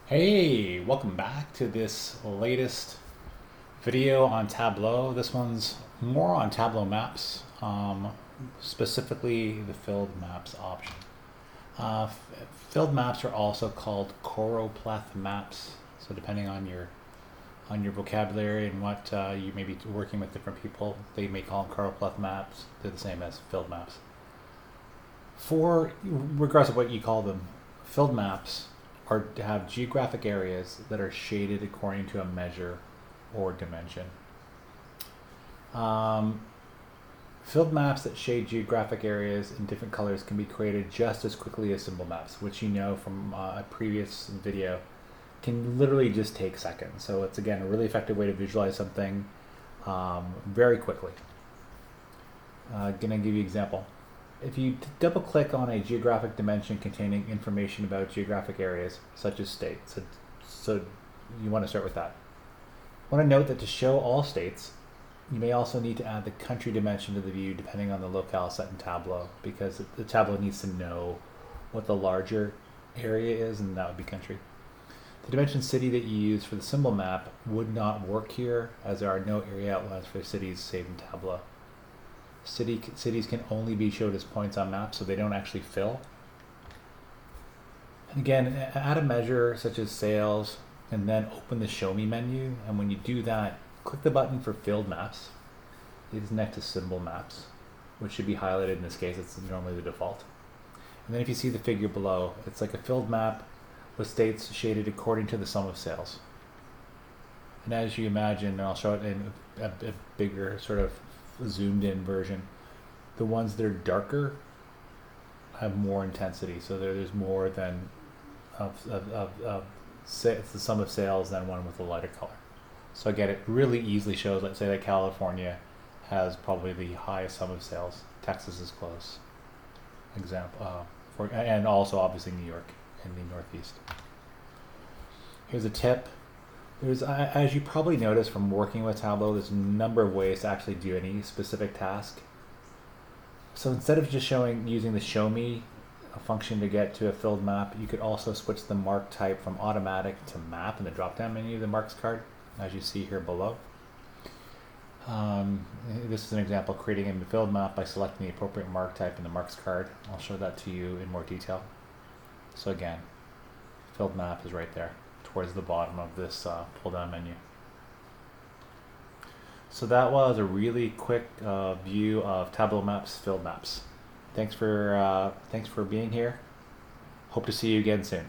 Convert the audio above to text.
Hey, welcome back to this latest video on Tableau. This one's more on Tableau maps, specifically the filled maps option. Filled maps are also called choropleth maps. So depending on your vocabulary and what you may be working with different people, they may call them choropleth maps. They're the same as filled maps. For regardless of what you call them, filled maps are to have geographic areas that are shaded according to a measure or dimension. Filled maps that shade geographic areas in different colors can be created just as quickly as symbol maps, which you know from a previous video can literally just take seconds. So it's again a really effective way to visualize something very quickly. Gonna give you an example. If you double click on a geographic dimension containing information about geographic areas, such as states, so you want to start with that. I want to note that to show all states, you may also need to add the country dimension to the view depending on the locale set in Tableau, because the Tableau needs to know what the larger area is, and that would be country. The dimension city that you use for the symbol map would not work here, as there are no area outlines for cities saved in Tableau. Cities can only be showed as points on maps, so they don't actually fill. And again, add a measure such as sales, and then open the Show Me menu. And when you do that, click the button for Filled Maps. It is next to Symbol Maps, which should be highlighted in this case. It's normally the default. And then if you see the figure below, it's like a filled map with states shaded according to the sum of sales. And as you imagine, and I'll show it in a bigger sort of zoomed in version, the ones that are darker have more intensity, so there's more than it's the sum of sales than one with a lighter color. So again, it really easily shows, let's say that California has probably the highest sum of sales. Texas is close example, and also obviously New York in the Northeast. Here's a tip. As you probably noticed from working with Tableau, there's a number of ways to actually do any specific task. So instead of just using the Show Me function to get to a filled map, you could also switch the mark type from automatic to map in the drop-down menu of the marks card, as you see here below. This is an example of creating a filled map by selecting the appropriate mark type in the marks card. I'll show that to you in more detail. So again, filled map is right there towards the bottom of this pull-down menu. So that was a really quick view of Tableau Maps, Filled Maps. Thanks for being here. Hope to see you again soon.